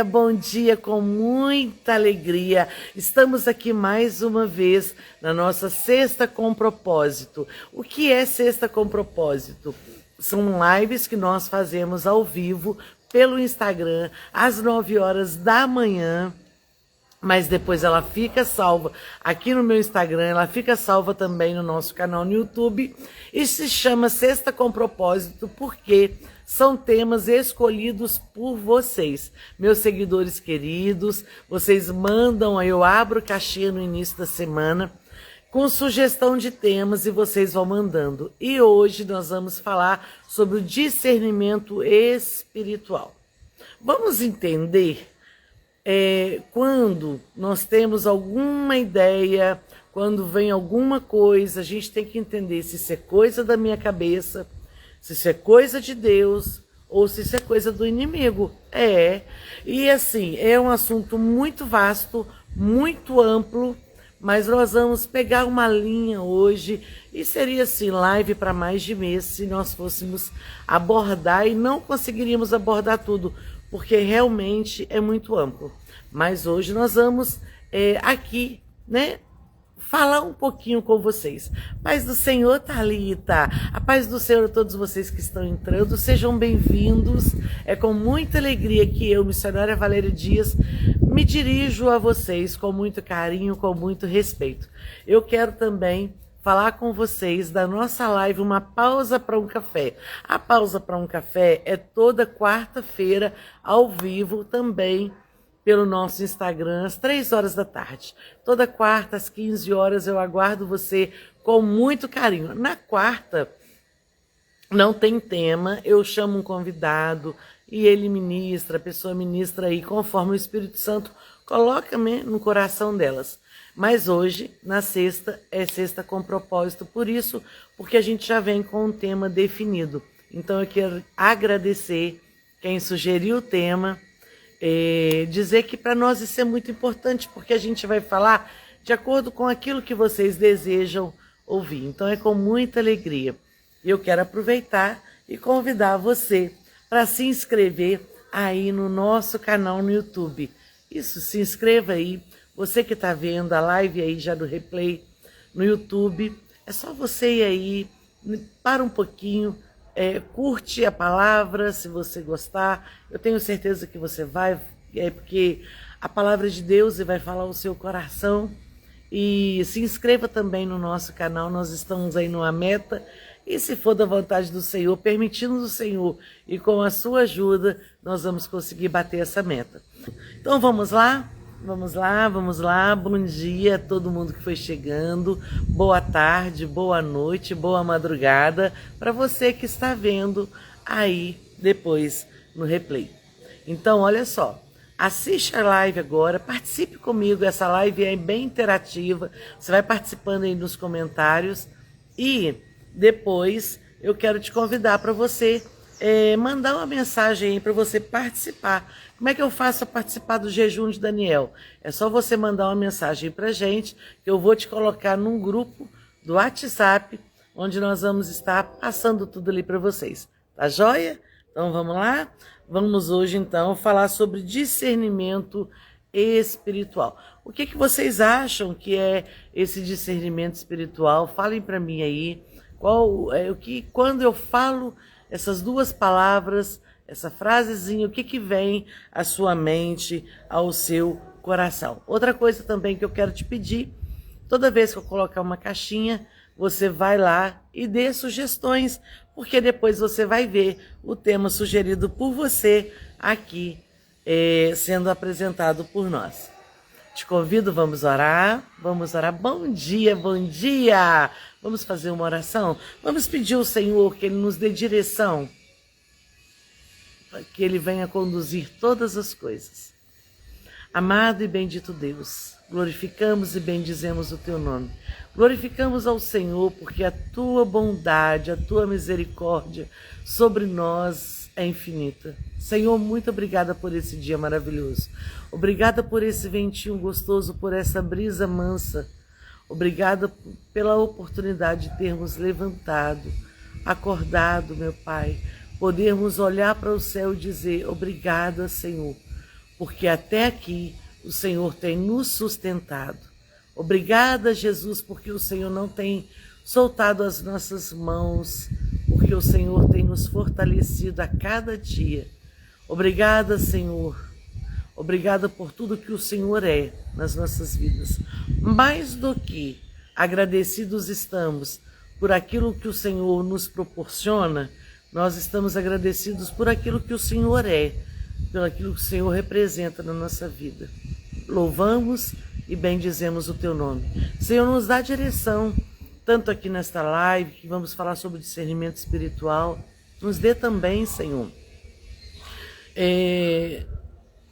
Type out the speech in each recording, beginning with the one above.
bom dia, com muita alegria. Estamos aqui mais uma vez na nossa Sexta com Propósito. O que é Sexta com Propósito? São lives que nós fazemos ao vivo pelo Instagram às 9 horas da manhã. Mas depois ela fica salva aqui no meu Instagram, ela fica salva também no nosso canal no YouTube e se chama Sexta com Propósito porque são temas escolhidos por vocês, meus seguidores queridos. Vocês mandam, eu abro caixinha no início da semana com sugestão de temas e vocês vão mandando. E hoje nós vamos falar sobre o discernimento espiritual. Vamos entender quando nós temos alguma ideia, quando vem alguma coisa, a gente tem que entender se isso é coisa da minha cabeça, se isso é coisa de Deus ou se isso é coisa do inimigo. E assim, é um assunto muito vasto, muito amplo, mas nós vamos pegar uma linha hoje e seria assim, live para mais de mês se nós fôssemos abordar e não conseguiríamos abordar tudo, porque realmente é muito amplo. Mas hoje nós vamos aqui, né, falar um pouquinho com vocês. Paz do Senhor, Thalita. A paz do Senhor a todos vocês que estão entrando. Sejam bem-vindos. É com muita alegria que eu, missionária Valéria Dias, me dirijo a vocês com muito carinho, com muito respeito. Eu quero também falar com vocês da nossa live Uma Pausa para um Café. A Pausa para um Café é toda quarta-feira, ao vivo, também pelo nosso Instagram, às 3 horas da tarde. Toda quarta, às 15 horas, eu aguardo você com muito carinho. Na quarta, não tem tema, eu chamo um convidado e ele ministra, a pessoa ministra aí, conforme o Espírito Santo coloca no coração delas. Mas hoje, na sexta, é Sexta com Propósito, por isso, porque a gente já vem com um tema definido. Então eu quero agradecer quem sugeriu o tema, dizer que para nós isso é muito importante, porque a gente vai falar de acordo com aquilo que vocês desejam ouvir. Então é com muita alegria. Eu quero aproveitar e convidar você para se inscrever aí no nosso canal no YouTube. Isso, se inscreva aí. Você que está vendo a live aí já do replay no YouTube, é só você ir aí, para um pouquinho, curte a palavra, se você gostar. Eu tenho certeza que você vai, porque a palavra de Deus vai falar o seu coração. E se inscreva também no nosso canal, nós estamos aí numa meta. E se for da vontade do Senhor, permitindo o Senhor e com a sua ajuda, nós vamos conseguir bater essa meta. Então vamos lá? Vamos lá. Bom dia a todo mundo que foi chegando. Boa tarde, boa noite, boa madrugada para você que está vendo aí depois no replay. Então, olha só, assiste a live agora, participe comigo. Essa live é bem interativa. Você vai participando aí nos comentários e depois eu quero te convidar para você mandar uma mensagem aí para você participar. Como é que eu faço para participar do jejum de Daniel? É só você mandar uma mensagem para gente, que eu vou te colocar num grupo do WhatsApp, onde nós vamos estar passando tudo ali para vocês. Tá joia? Então vamos lá? Vamos hoje então falar sobre discernimento espiritual. O que vocês acham que é esse discernimento espiritual? Falem para mim aí. Quando eu falo essas duas palavras, essa frasezinha, o que vem à sua mente, ao seu coração? Outra coisa também que eu quero te pedir, toda vez que eu colocar uma caixinha, você vai lá e dê sugestões, porque depois você vai ver o tema sugerido por você aqui, sendo apresentado por nós. Te convido, vamos orar. Bom dia. Vamos fazer uma oração? Vamos pedir ao Senhor que Ele nos dê direção, para que Ele venha conduzir todas as coisas. Amado e bendito Deus, glorificamos e bendizemos o Teu nome. Glorificamos ao Senhor porque a Tua bondade, a Tua misericórdia sobre nós é infinita. Senhor, muito obrigada por esse dia maravilhoso. Obrigada por esse ventinho gostoso, por essa brisa mansa. Obrigada pela oportunidade de termos levantado, acordado, meu Pai, podermos olhar para o céu e dizer: obrigada, Senhor, porque até aqui o Senhor tem nos sustentado. Obrigada, Jesus, porque o Senhor não tem soltado as nossas mãos, porque o Senhor tem nos fortalecido a cada dia. Obrigada, Senhor. Obrigada por tudo que o Senhor é nas nossas vidas. Mais do que agradecidos estamos por aquilo que o Senhor nos proporciona, nós estamos agradecidos por aquilo que o Senhor é, por aquilo que o Senhor representa na nossa vida. Louvamos e bendizemos o Teu nome. Senhor, nos dá direção, tanto aqui nesta live, que vamos falar sobre discernimento espiritual. Nos dê também, Senhor,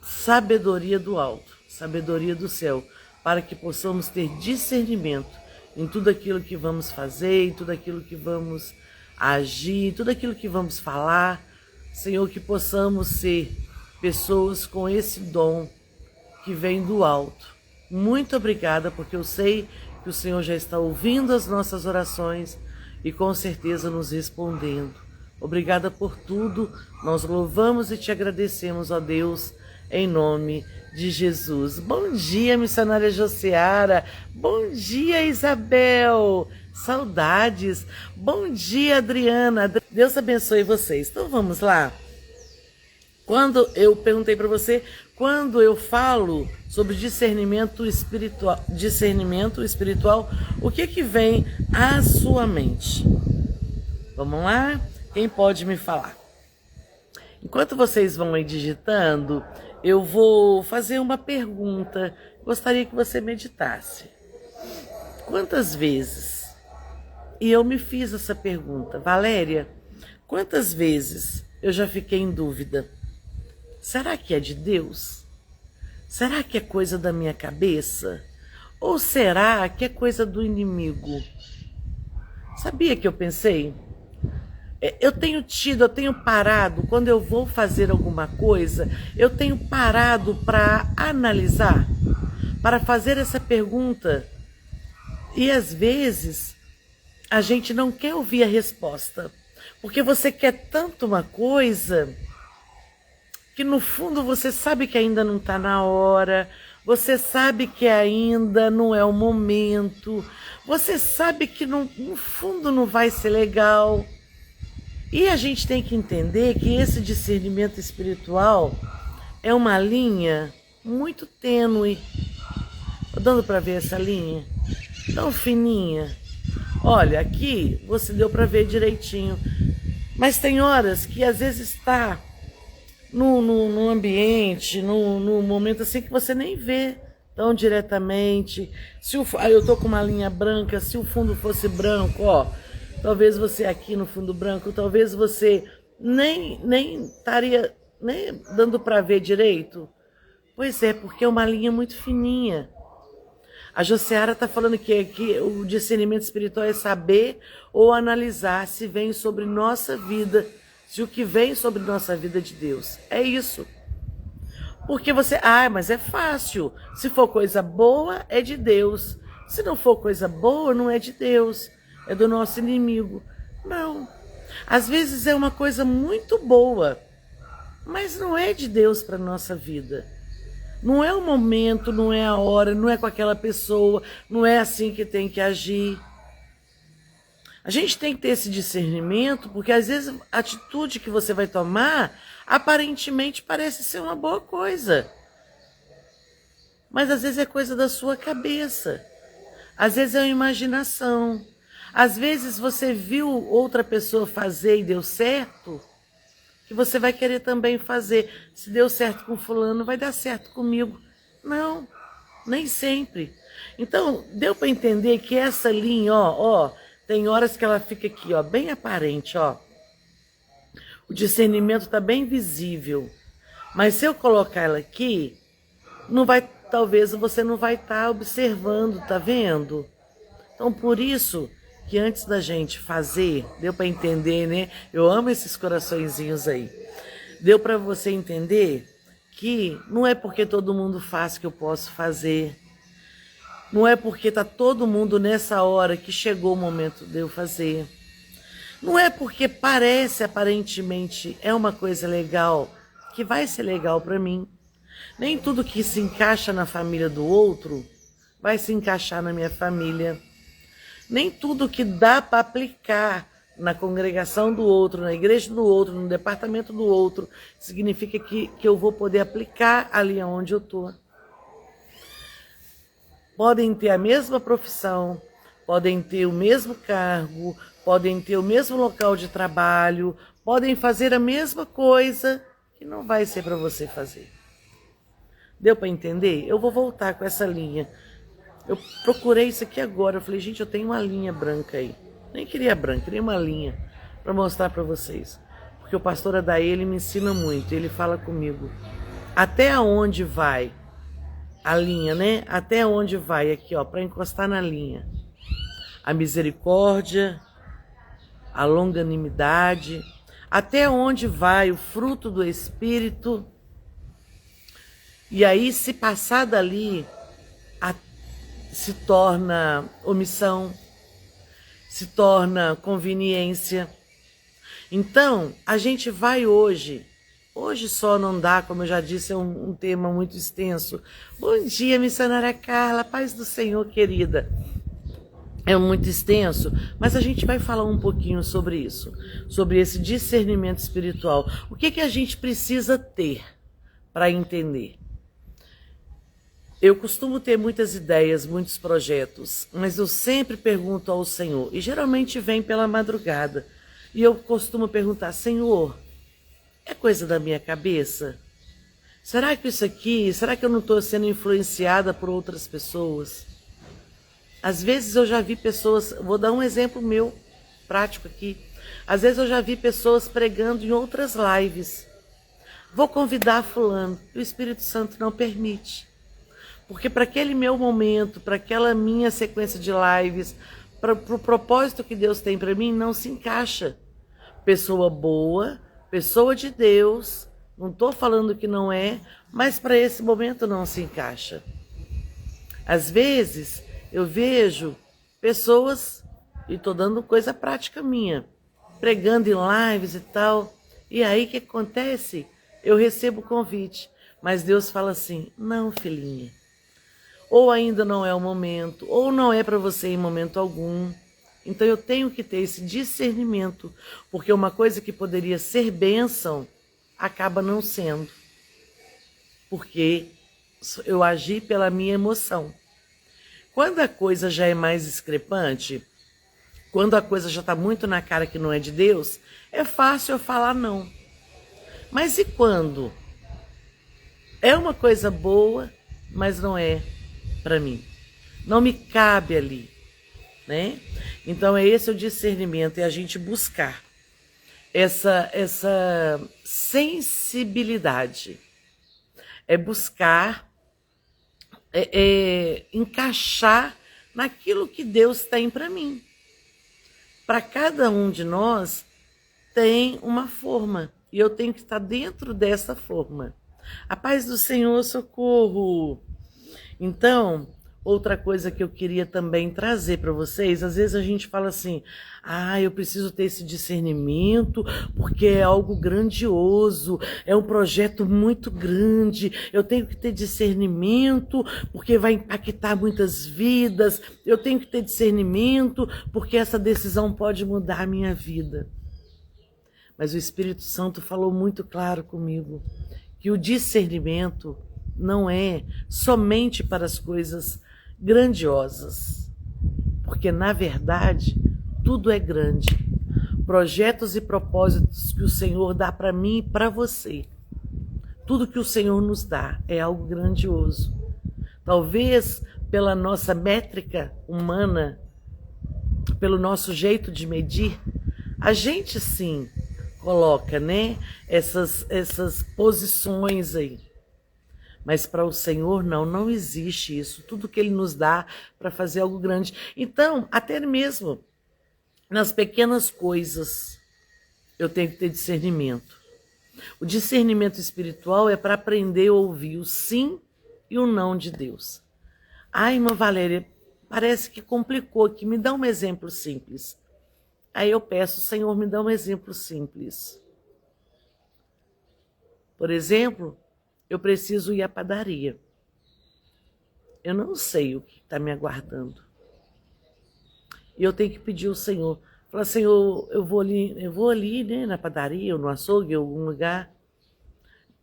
sabedoria do alto, sabedoria do céu, para que possamos ter discernimento em tudo aquilo que vamos fazer, em tudo aquilo que vamos agir, em tudo aquilo que vamos falar. Senhor, que possamos ser pessoas com esse dom que vem do alto. Muito obrigada, porque eu sei que o Senhor já está ouvindo as nossas orações e com certeza nos respondendo. Obrigada por tudo, nós louvamos e te agradecemos, ó Deus, em nome de Jesus. Bom dia, missionária Josiara. Bom dia, Isabel. Saudades. Bom dia, Adriana. Deus abençoe vocês. Então vamos lá. Quando eu perguntei para você, quando eu falo sobre discernimento espiritual, o que vem à sua mente? Vamos lá? Quem pode me falar? Enquanto vocês vão aí digitando, eu vou fazer uma pergunta. Gostaria que você meditasse. Quantas vezes, e eu me fiz essa pergunta, Valéria, quantas vezes eu já fiquei em dúvida? Será que é de Deus? Será que é coisa da minha cabeça? Ou será que é coisa do inimigo? Sabia que eu pensei? Eu tenho parado, quando eu vou fazer alguma coisa, eu tenho parado para analisar, para fazer essa pergunta. E às vezes a gente não quer ouvir a resposta, porque você quer tanto uma coisa que no fundo você sabe que ainda não está na hora, você sabe que ainda não é o momento, você sabe que no fundo não vai ser legal. E a gente tem que entender que esse discernimento espiritual é uma linha muito tênue. Tá dando para ver essa linha? Tão fininha. Olha, aqui você deu para ver direitinho. Mas tem horas que às vezes está no ambiente, no momento assim que você nem vê tão diretamente. Eu tô com uma linha branca, se o fundo fosse branco, ó, talvez você aqui no fundo branco, talvez você nem estaria nem dando para ver direito. Pois é, porque é uma linha muito fininha. A Josiara está falando que o discernimento espiritual é saber ou analisar se vem sobre nossa vida, se o que vem sobre nossa vida é de Deus. É isso. Porque você, mas é fácil. Se for coisa boa, é de Deus. Se não for coisa boa, não é de Deus. É do nosso inimigo. Não. Às vezes é uma coisa muito boa, mas não é de Deus para a nossa vida. Não é o momento, não é a hora, não é com aquela pessoa, não é assim que tem que agir. A gente tem que ter esse discernimento, porque às vezes a atitude que você vai tomar, aparentemente parece ser uma boa coisa. Mas às vezes é coisa da sua cabeça. Às vezes é uma imaginação. Às vezes você viu outra pessoa fazer e deu certo, que você vai querer também fazer. Se deu certo com fulano, vai dar certo comigo. Não, nem sempre. Então, deu para entender que essa linha, tem horas que ela fica aqui, bem aparente, O discernimento está bem visível. Mas se eu colocar ela aqui, talvez você não vai estar observando, tá vendo? Então, por isso que antes da gente fazer, deu para entender, né? Eu amo esses coraçõezinhos aí. Deu para você entender que não é porque todo mundo faz que eu posso fazer. Não é porque tá todo mundo nessa hora que chegou o momento de eu fazer. Não é porque parece aparentemente é uma coisa legal que vai ser legal para mim. Nem tudo que se encaixa na família do outro vai se encaixar na minha família. Nem tudo que dá para aplicar na congregação do outro, na igreja do outro, no departamento do outro, significa que eu vou poder aplicar ali onde eu estou. Podem ter a mesma profissão, podem ter o mesmo cargo, podem ter o mesmo local de trabalho, podem fazer a mesma coisa, que não vai ser para você fazer. Deu para entender? Eu vou voltar com essa linha. Eu procurei isso aqui agora, eu falei, gente, eu tenho uma linha branca aí. Nem queria branca, queria uma linha para mostrar para vocês. Porque o pastor Adair, ele me ensina muito, ele fala comigo. Até onde vai a linha, né? Até onde vai aqui, ó, para encostar na linha. A misericórdia, a longanimidade, até onde vai o fruto do Espírito. E aí, se passar dali, se torna omissão, se torna conveniência. Então, a gente vai hoje só não dá, como eu já disse, é um tema muito extenso. Bom dia, missionária Carla, paz do Senhor, querida. É muito extenso, mas a gente vai falar um pouquinho sobre isso, sobre esse discernimento espiritual. O que a gente precisa ter para entender? Eu costumo ter muitas ideias, muitos projetos, mas eu sempre pergunto ao Senhor, e geralmente vem pela madrugada, e eu costumo perguntar, Senhor, é coisa da minha cabeça? Será que será que eu não estou sendo influenciada por outras pessoas? Às vezes eu já vi pessoas, vou dar um exemplo meu, prático aqui, às vezes eu já vi pessoas pregando em outras lives, vou convidar fulano, e o Espírito Santo não permite. Porque para aquele meu momento, para aquela minha sequência de lives, para o propósito que Deus tem para mim, não se encaixa. Pessoa boa, pessoa de Deus, não estou falando que não é, mas para esse momento não se encaixa. Às vezes, eu vejo pessoas, e estou dando coisa prática minha, pregando em lives e tal, e aí o que acontece? Eu recebo o convite, mas Deus fala assim, não, filhinha, ou ainda não é o momento, ou não é para você em momento algum. Então eu tenho que ter esse discernimento, porque uma coisa que poderia ser bênção, acaba não sendo. Porque eu agi pela minha emoção. Quando a coisa já é mais discrepante, quando a coisa já está muito na cara que não é de Deus, é fácil eu falar não. Mas e quando é uma coisa boa, mas não é para mim? Não me cabe ali, né? Então é esse o discernimento, é a gente buscar essa sensibilidade, é buscar encaixar naquilo que Deus tem para mim. Para cada um de nós tem uma forma e eu tenho que estar dentro dessa forma. A paz do Senhor, socorro! Então, outra coisa que eu queria também trazer para vocês, às vezes a gente fala assim, eu preciso ter esse discernimento porque é algo grandioso, é um projeto muito grande, eu tenho que ter discernimento porque vai impactar muitas vidas, eu tenho que ter discernimento porque essa decisão pode mudar a minha vida. Mas o Espírito Santo falou muito claro comigo que o discernimento não é somente para as coisas grandiosas, porque na verdade tudo é grande. Projetos e propósitos que o Senhor dá para mim e para você, tudo que o Senhor nos dá é algo grandioso. Talvez pela nossa métrica humana, pelo nosso jeito de medir, a gente sim coloca, né, essas posições aí. Mas para o Senhor não existe isso. Tudo que Ele nos dá para fazer algo grande. Então, até mesmo nas pequenas coisas, eu tenho que ter discernimento. O discernimento espiritual é para aprender a ouvir o sim e o não de Deus. Irmã Valéria, parece que complicou aqui. Me dá um exemplo simples. Aí eu peço, Senhor, me dá um exemplo simples. Por exemplo, eu preciso ir à padaria. Eu não sei o que está me aguardando. E eu tenho que pedir ao Senhor. Falar, Senhor, eu vou ali, né, na padaria, ou no açougue, em algum lugar.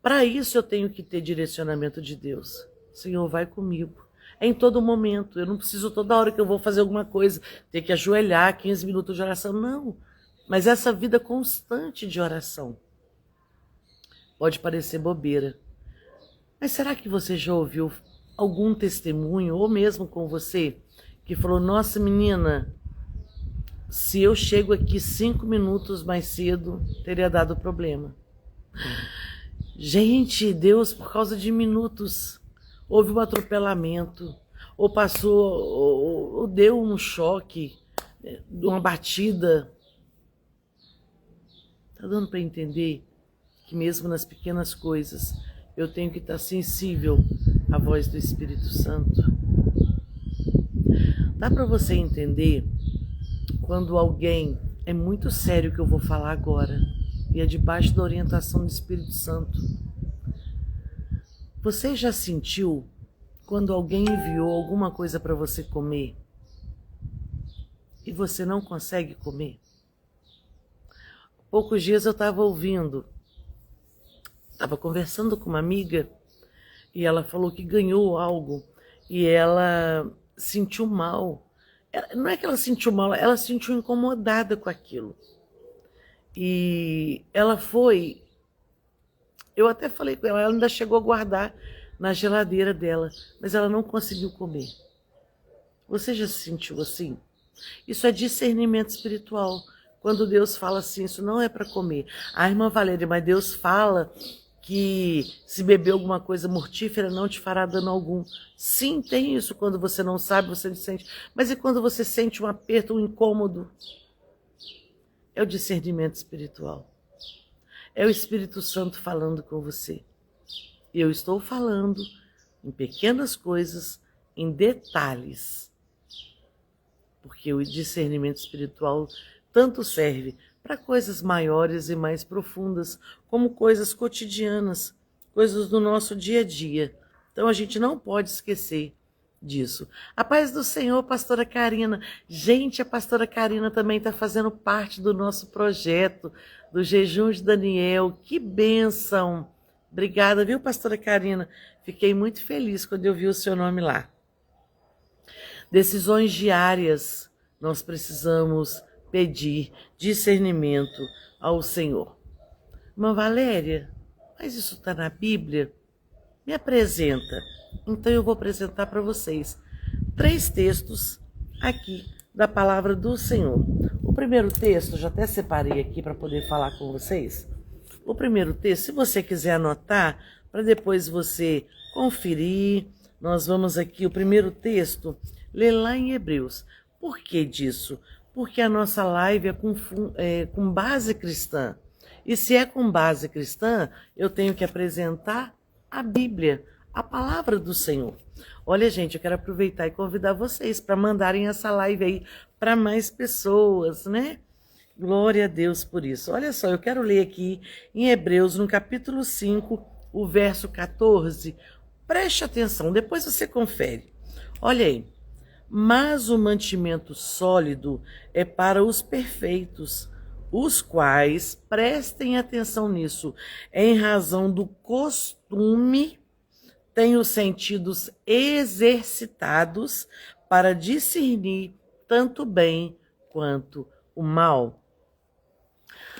Para isso eu tenho que ter direcionamento de Deus. Senhor, vai comigo. É em todo momento. Eu não preciso toda hora que eu vou fazer alguma coisa, ter que ajoelhar 15 minutos de oração. Não. Mas essa vida constante de oração pode parecer bobeira. Mas será que você já ouviu algum testemunho, ou mesmo com você, que falou, nossa menina, se eu chego aqui 5 minutos mais cedo, teria dado problema. Gente, Deus, por causa de minutos, houve um atropelamento, ou passou, ou deu um choque, uma batida. Está dando para entender que mesmo nas pequenas coisas, eu tenho que estar sensível à voz do Espírito Santo? Dá para você entender quando alguém, é muito sério o que eu vou falar agora, e é debaixo da orientação do Espírito Santo. Você já sentiu quando alguém enviou alguma coisa para você comer e você não consegue comer? Poucos dias eu estava conversando com uma amiga e ela falou que ganhou algo e ela sentiu mal. Não é que ela sentiu mal, ela se sentiu incomodada com aquilo. E ela foi, eu até falei com ela, ela ainda chegou a guardar na geladeira dela, mas ela não conseguiu comer. Você já se sentiu assim? Isso é discernimento espiritual. Quando Deus fala assim, isso não é para comer. Ah, irmã Valéria, mas Deus fala que se beber alguma coisa mortífera não te fará dano algum. Sim, tem isso. Quando você não sabe, você não sente. Mas e quando você sente um aperto, um incômodo? É o discernimento espiritual. É o Espírito Santo falando com você. E eu estou falando em pequenas coisas, em detalhes. Porque o discernimento espiritual tanto serve para coisas maiores e mais profundas, como coisas cotidianas, coisas do nosso dia a dia. Então a gente não pode esquecer disso. A paz do Senhor, pastora Karina. Gente, a pastora Karina também está fazendo parte do nosso projeto, do Jejum de Daniel. Que bênção! Obrigada, viu, pastora Karina? Fiquei muito feliz quando eu vi o seu nome lá. Decisões diárias, nós precisamos pedir discernimento ao Senhor. Irmã Valéria, mas isso está na Bíblia? Me apresenta. Então eu vou apresentar para vocês 3 textos aqui da palavra do Senhor. O primeiro texto, já até separei aqui para poder falar com vocês. O primeiro texto, se você quiser anotar, para depois você conferir, nós vamos aqui, o primeiro texto, ler lá em Hebreus. Por que disso? Porque a nossa live é com base cristã. E se é com base cristã, eu tenho que apresentar a Bíblia, a palavra do Senhor. Olha, gente, eu quero aproveitar e convidar vocês para mandarem essa live aí para mais pessoas, né? Glória a Deus por isso. Olha só, eu quero ler aqui em Hebreus, no capítulo 5, o verso 14. Preste atenção, depois você confere. Olha aí. Mas o mantimento sólido é para os perfeitos, os quais, prestem atenção nisso, em razão do costume, têm os sentidos exercitados para discernir tanto o bem quanto o mal.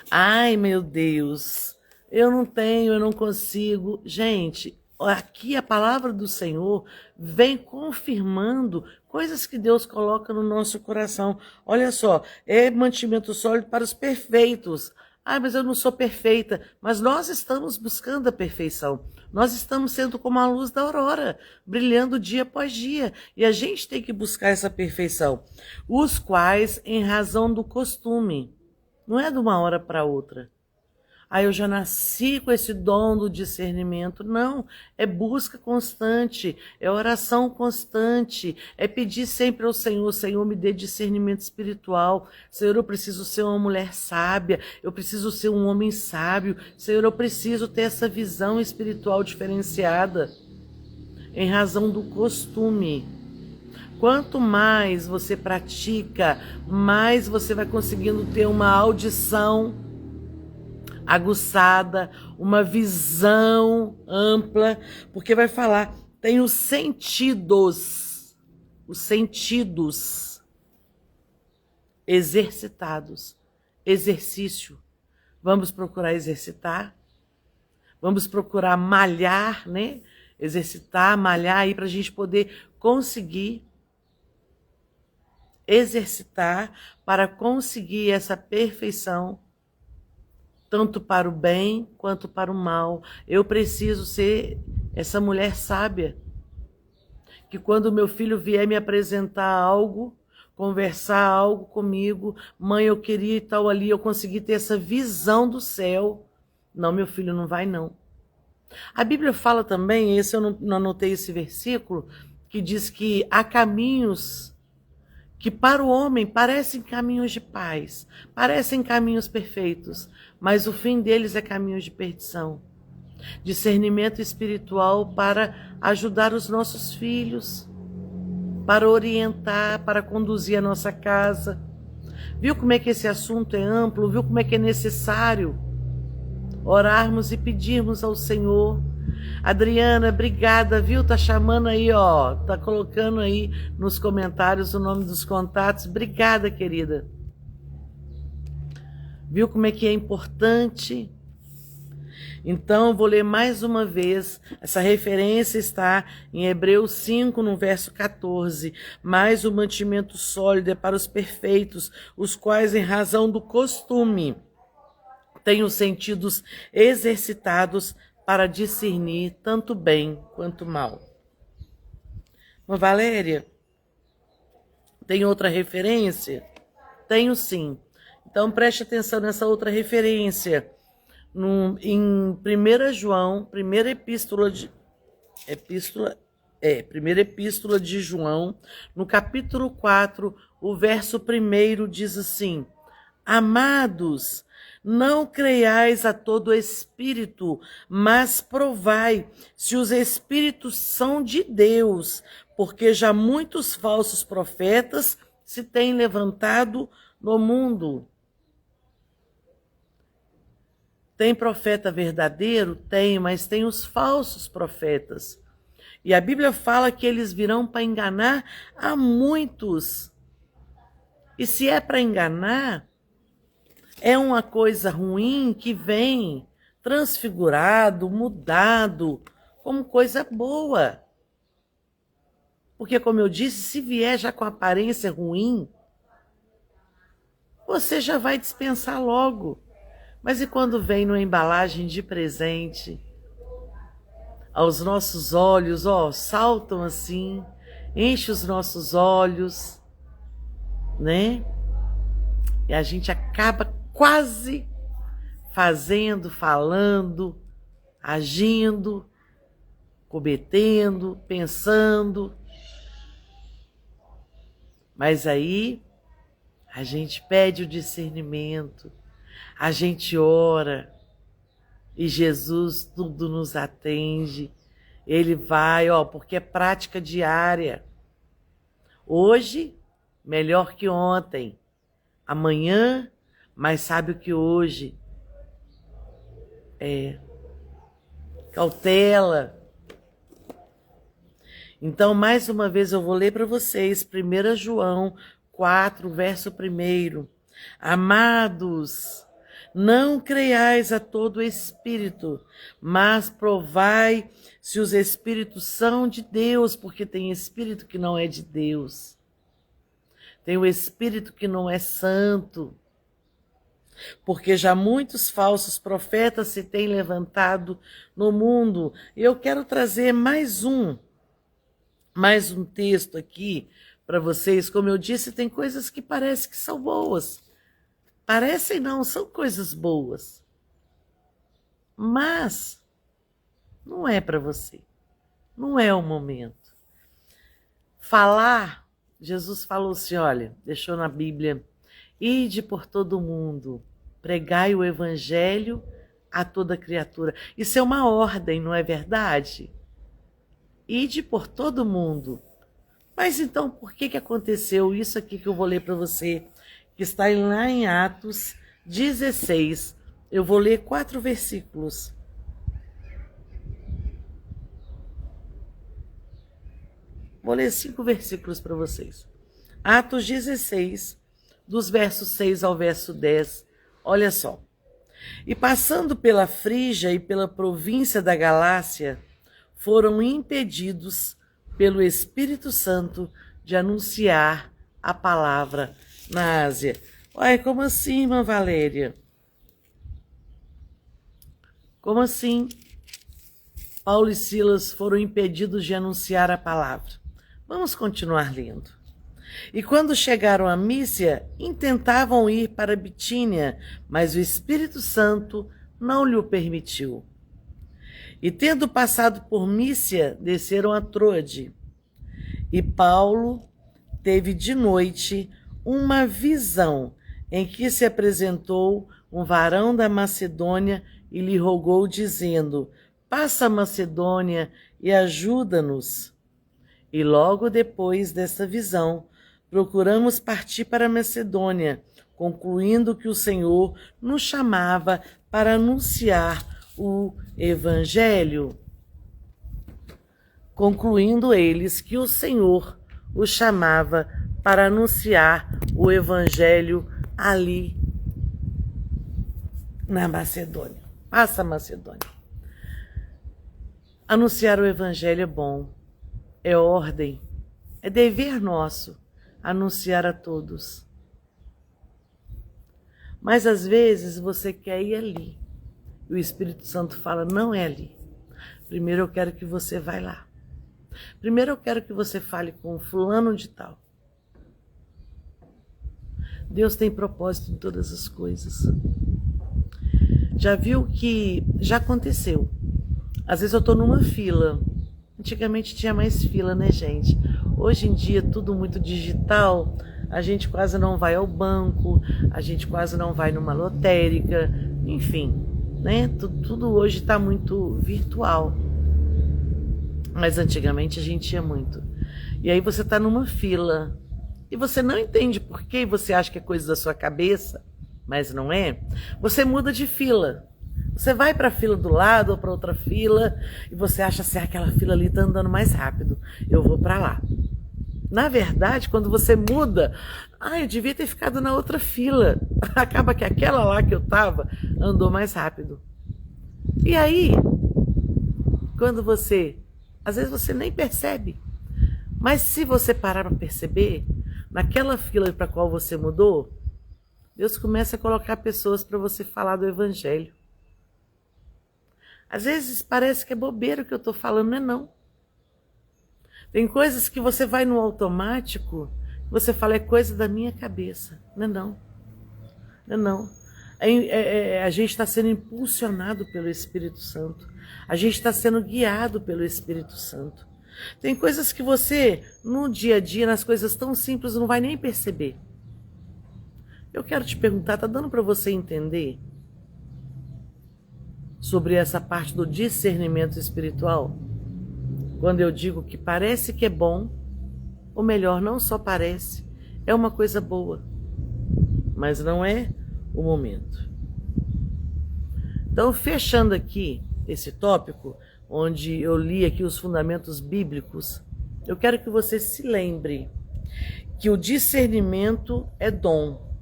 Ai, meu Deus, eu não consigo. Gente, aqui a palavra do Senhor vem confirmando coisas que Deus coloca no nosso coração. Olha só, é mantimento sólido para os perfeitos. Ah, mas eu não sou perfeita. Mas nós estamos buscando a perfeição. Nós estamos sendo como a luz da aurora, brilhando dia após dia. E a gente tem que buscar essa perfeição. Os quais, em razão do costume, não é de uma hora para outra. eu já nasci com esse dom do discernimento. Não, é busca constante, é oração constante, é pedir sempre ao Senhor, Senhor, me dê discernimento espiritual. Senhor, eu preciso ser uma mulher sábia, eu preciso ser um homem sábio. Senhor, eu preciso ter essa visão espiritual diferenciada em razão do costume. Quanto mais você pratica, mais você vai conseguindo ter uma audição aguçada, uma visão ampla, porque vai falar, tem os sentidos exercitados, exercício. Vamos procurar exercitar, vamos procurar malhar, né? Exercitar, malhar aí para a gente poder conseguir exercitar, para conseguir essa perfeição, tanto para o bem quanto para o mal. Eu preciso ser essa mulher sábia, que quando meu filho vier me apresentar algo, conversar algo comigo, mãe, eu queria e tal ali, eu consegui ter essa visão do céu. Não, meu filho, não vai não. A Bíblia fala também, esse eu não anotei esse versículo, que diz que há caminhos que para o homem parecem caminhos de paz, parecem caminhos perfeitos, mas o fim deles é caminhos de perdição. Discernimento espiritual para ajudar os nossos filhos, para orientar, para conduzir a nossa casa. Viu como é que esse assunto é amplo? Viu como é que é necessário orarmos e pedirmos ao Senhor? Adriana, obrigada, viu? Tá chamando aí, ó, tá colocando aí nos comentários o nome dos contatos. Obrigada, querida. Viu como é que é importante? Então, eu vou ler mais uma vez. Essa referência está em Hebreus 5, no verso 14. Mas o mantimento sólido é para os perfeitos, os quais, em razão do costume, têm os sentidos exercitados para discernir tanto bem quanto mal. Mas, Valéria, tem outra referência? Tenho sim. Então preste atenção nessa outra referência. Em 1 João, primeira epístola de João, no capítulo 4, o verso 1 diz assim: Amados, não creiais a todo espírito, mas provai se os espíritos são de Deus, porque já muitos falsos profetas se têm levantado no mundo. Tem profeta verdadeiro? Tem, mas tem os falsos profetas. E a Bíblia fala que eles virão para enganar a muitos. E se é para enganar, é uma coisa ruim que vem transfigurado, mudado, como coisa boa. Porque, como eu disse, se vier já com aparência ruim, você já vai dispensar logo. Mas e quando vem numa embalagem de presente, aos nossos olhos, ó, saltam assim, enche os nossos olhos, né? E a gente acaba quase fazendo, falando, agindo, cometendo, pensando. Mas aí a gente pede o discernimento, a gente ora e Jesus tudo nos atende. Ele vai, ó, porque é prática diária. Hoje, melhor que ontem. Amanhã, mais sábio que hoje. Cautela. Então, mais uma vez, eu vou ler para vocês, 1 João 4, verso 1. Amados, não creiais a todo espírito, mas provai se os espíritos são de Deus, porque tem espírito que não é de Deus. Tem o espírito que não é santo. Porque já muitos falsos profetas se têm levantado no mundo. E eu quero trazer mais um texto aqui para vocês. Como eu disse, tem coisas que parecem que são boas. Parecem não, são coisas boas. Mas não é para você. Não é o momento. Falar, Jesus falou assim, olha, deixou na Bíblia, ide por todo mundo, pregai o evangelho a toda criatura. Isso é uma ordem, não é verdade? Ide por todo mundo. Mas então, por que aconteceu isso aqui que eu vou ler para você, que está lá em Atos 16. Eu vou ler 4 versículos. Vou ler 5 versículos para vocês. Atos 16, dos versos 6 ao verso 10. Olha só. E passando pela Frígia e pela província da Galácia, foram impedidos pelo Espírito Santo de anunciar a palavra na Ásia. Uai, como assim, irmã Valéria? Como assim? Paulo e Silas foram impedidos de anunciar a palavra. Vamos continuar lendo. E quando chegaram a Mísia, intentavam ir para Bitínia, mas o Espírito Santo não lhe o permitiu. E tendo passado por Mísia, desceram a Troade. E Paulo teve de noite uma visão em que se apresentou um varão da Macedônia e lhe rogou, dizendo: passa a Macedônia e ajuda-nos. E logo depois dessa visão, procuramos partir para a Macedônia, concluindo que o Senhor nos chamava para anunciar o Evangelho. Concluindo eles que o Senhor os chamava para anunciar o Evangelho ali na Macedônia. Passa a Macedônia. Anunciar o Evangelho é bom, é ordem, é dever nosso anunciar a todos. Mas às vezes você quer ir ali. E o Espírito Santo fala, não é ali. Primeiro eu quero que você vá lá. Primeiro eu quero que você fale com fulano de tal. Deus tem propósito em todas as coisas. Já viu que já aconteceu. Às vezes eu estou numa fila. Antigamente tinha mais fila, né, gente? Hoje em dia tudo muito digital. A gente quase não vai ao banco, a gente quase não vai numa lotérica, enfim, né? Tudo hoje está muito virtual. Mas antigamente a gente ia muito. E aí você está numa fila e você não entende por que você acha que é coisa da sua cabeça, mas não é. Você muda de fila. Você vai para a fila do lado ou para outra fila e você acha assim, aquela fila ali está andando mais rápido, eu vou para lá. Na verdade, quando você muda, eu devia ter ficado na outra fila. Acaba que aquela lá que eu estava andou mais rápido. E aí, quando você... Às vezes você nem percebe. Mas se você parar para perceber, naquela fila para a qual você mudou, Deus começa a colocar pessoas para você falar do Evangelho. Às vezes parece que é bobeira o que eu estou falando, não é não. Tem coisas que você vai no automático, você fala, é coisa da minha cabeça. Não é não. Não é não. A gente está sendo impulsionado pelo Espírito Santo. A gente está sendo guiado pelo Espírito Santo. Tem coisas que você, no dia a dia, nas coisas tão simples, não vai nem perceber. Eu quero te perguntar, está dando para você entender sobre essa parte do discernimento espiritual? Quando eu digo que parece que é bom, ou melhor, não só parece, é uma coisa boa, mas não é o momento. Então, fechando aqui esse tópico, onde eu li aqui os fundamentos bíblicos, eu quero que você se lembre que o discernimento é dom,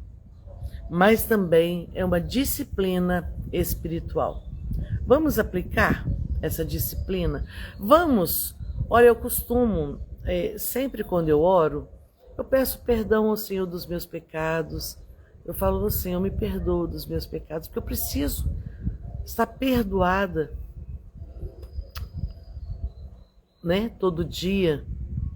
mas também é uma disciplina espiritual. Vamos aplicar essa disciplina? Vamos! Olha, eu costumo, sempre quando eu oro, eu peço perdão ao Senhor dos meus pecados. Eu falo, Senhor, me perdoa dos meus pecados, porque eu preciso estar perdoada, né? Todo dia,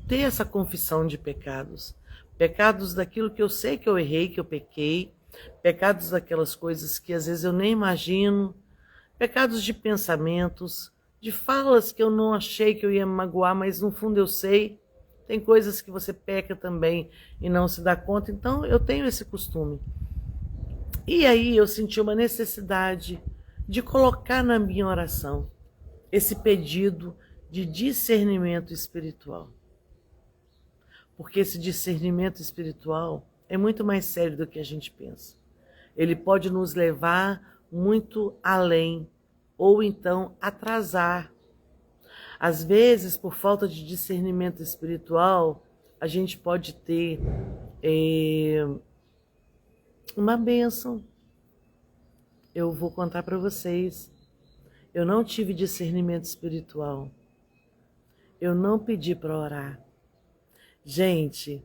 ter essa confissão de pecados. Pecados daquilo que eu sei que eu errei, que eu pequei. Pecados daquelas coisas que às vezes eu nem imagino, pecados de pensamentos, de falas que eu não achei que eu ia me magoar, mas no fundo eu sei. Tem coisas que você peca também e não se dá conta, então eu tenho esse costume. E aí eu senti uma necessidade de colocar na minha oração esse pedido de discernimento espiritual. Porque esse discernimento espiritual é muito mais sério do que a gente pensa. Ele pode nos levar muito além, ou então atrasar. Às vezes, por falta de discernimento espiritual, a gente pode ter uma bênção. Eu vou contar para vocês. Eu não tive discernimento espiritual. Eu não pedi para orar. Gente,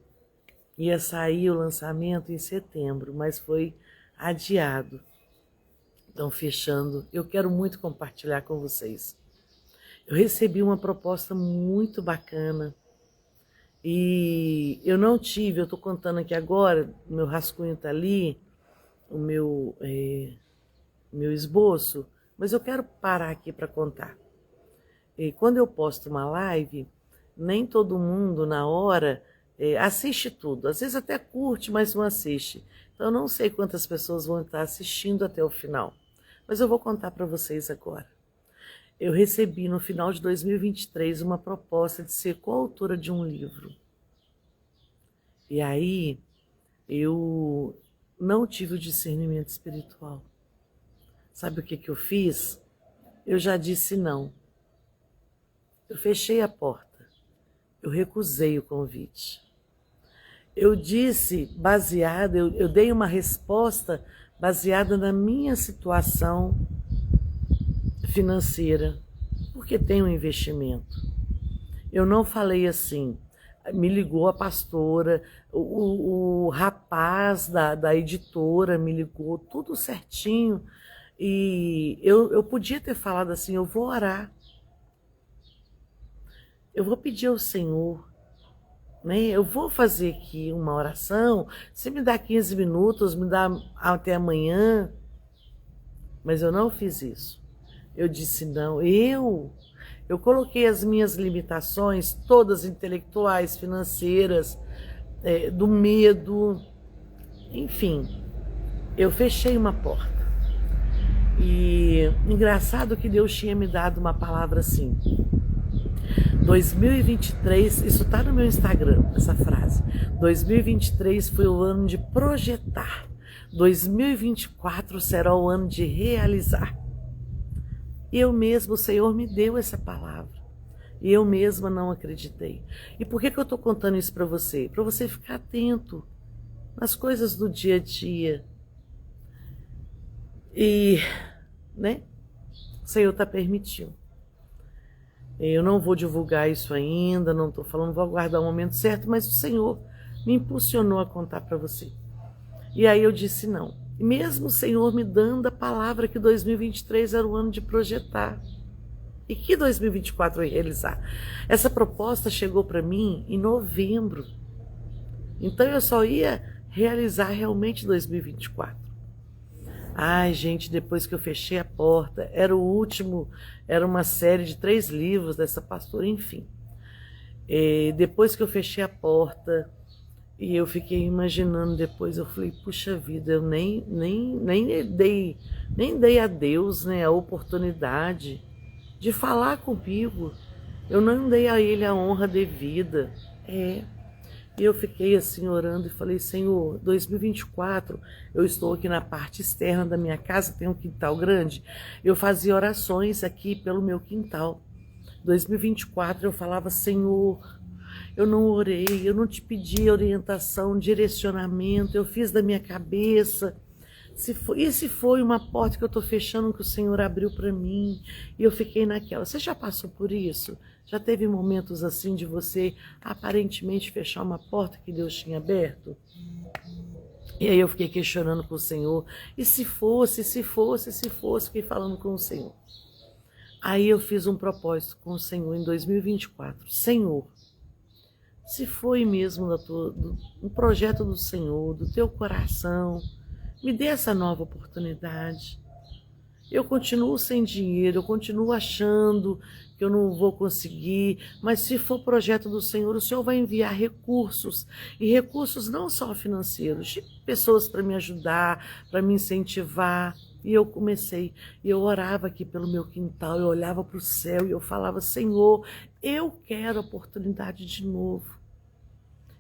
ia sair o lançamento em setembro, mas foi adiado. Então, fechando, eu quero muito compartilhar com vocês. Eu recebi uma proposta muito bacana e eu não tive, eu estou contando aqui agora, meu rascunho está ali, o meu esboço, mas eu quero parar aqui para contar. E quando eu posto uma live, nem todo mundo na hora assiste tudo. Às vezes até curte, mas não assiste. Então eu não sei quantas pessoas vão estar assistindo até o final. Mas eu vou contar para vocês agora. Eu recebi no final de 2023 uma proposta de ser coautora de um livro. E aí eu não tive o discernimento espiritual. Sabe o que eu fiz? Eu já disse não. Eu fechei a porta. Eu recusei o convite. Eu disse baseada, eu dei uma resposta baseada na minha situação financeira, porque tem um investimento. Eu não falei assim, me ligou a pastora, o rapaz da editora me ligou, tudo certinho, e eu podia ter falado assim, eu vou orar, eu vou pedir ao Senhor, né? Eu vou fazer aqui uma oração, você me dá 15 minutos, me dá até amanhã, mas eu não fiz isso. Eu disse não, eu coloquei as minhas limitações, todas intelectuais, financeiras, do medo, enfim, eu fechei uma porta. E engraçado que Deus tinha me dado uma palavra assim, 2023, isso está no meu Instagram, essa frase, 2023 foi o ano de projetar, 2024 será o ano de realizar. E eu mesmo, o Senhor me deu essa palavra. E eu mesma não acreditei. E por que eu estou contando isso para você? Para você ficar atento nas coisas do dia a dia. E, né? O Senhor está permitindo. Eu não vou divulgar isso ainda, não estou falando, vou aguardar o momento certo, mas o Senhor me impulsionou a contar para você. E aí eu disse não. E mesmo o Senhor me dando a palavra que 2023 era o ano de projetar. E que 2024 eu ia realizar. Essa proposta chegou para mim em novembro. Então eu só ia realizar realmente 2024. Ai, gente, depois que eu fechei a porta, era o último, era uma série de 3 livros dessa pastora, enfim. Depois que eu fechei a porta, e eu fiquei imaginando depois, eu falei, puxa vida, eu nem dei a Deus, né, a oportunidade de falar comigo. Eu não dei a Ele a honra devida. E eu fiquei assim orando e falei, Senhor, 2024, eu estou aqui na parte externa da minha casa, tem um quintal grande. Eu fazia orações aqui pelo meu quintal. 2024 eu falava, Senhor, eu não orei, eu não te pedi orientação, direcionamento, eu fiz da minha cabeça. E se foi uma porta que eu estou fechando que o Senhor abriu para mim e eu fiquei naquela. Você já passou por isso? Já teve momentos assim de você aparentemente fechar uma porta que Deus tinha aberto? E aí eu fiquei questionando com o Senhor. E se fosse, fiquei falando com o Senhor. Aí eu fiz um propósito com o Senhor em 2024. Senhor, se foi mesmo um projeto do Senhor, do teu coração, me dê essa nova oportunidade. Eu continuo sem dinheiro, eu continuo achando que eu não vou conseguir, mas se for projeto do Senhor, o Senhor vai enviar recursos, e recursos não só financeiros, de pessoas para me ajudar, para me incentivar. E eu comecei, e eu orava aqui pelo meu quintal, eu olhava para o céu e eu falava, Senhor, eu quero oportunidade de novo.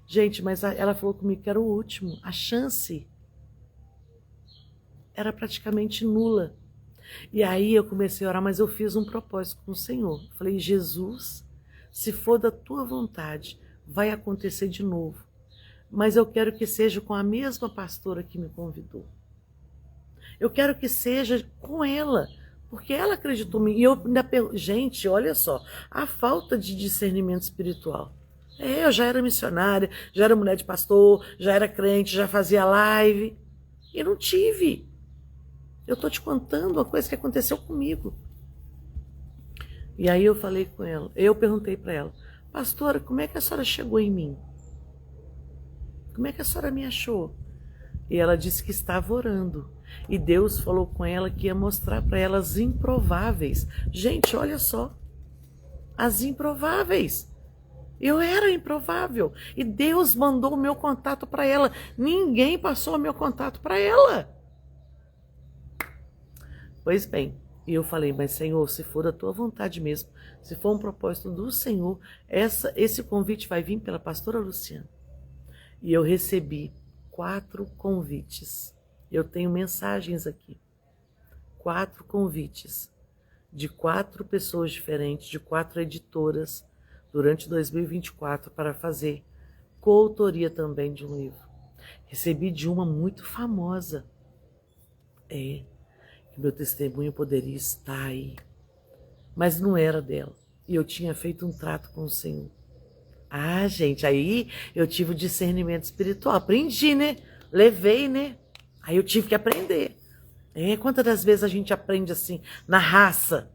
Gente, mas ela falou comigo que era o último, a chance era praticamente nula. E aí eu comecei a orar, mas eu fiz um propósito com o Senhor. Falei, Jesus, se for da tua vontade, vai acontecer de novo. Mas eu quero que seja com a mesma pastora que me convidou. Eu quero que seja com ela, porque ela acreditou em mim. E eu ainda gente, olha só, a falta de discernimento espiritual. Eu já era missionária, já era mulher de pastor, já era crente, já fazia live. E não tive. Eu estou te contando uma coisa que aconteceu comigo. E aí eu falei com ela, eu perguntei para ela, pastora, como é que a senhora chegou em mim? Como é que a senhora me achou? E ela disse que estava orando. E Deus falou com ela que ia mostrar para ela as improváveis. Gente, olha só. As improváveis. Eu era improvável. E Deus mandou o meu contato para ela. Ninguém passou o meu contato para ela. Pois bem, e eu falei, mas Senhor, se for da tua vontade mesmo, se for um propósito do Senhor, esse convite vai vir pela pastora Luciana. E eu recebi 4 convites. Eu tenho mensagens aqui. 4 convites de 4 pessoas diferentes, de 4 editoras, durante 2024, para fazer coautoria também de um livro. Recebi de uma muito famosa. Que meu testemunho poderia estar aí. Mas não era dela. E eu tinha feito um trato com o Senhor. Ah, gente, aí eu tive o discernimento espiritual. Aprendi, né? Levei, né? Aí eu tive que aprender. Quantas das vezes a gente aprende assim, na raça?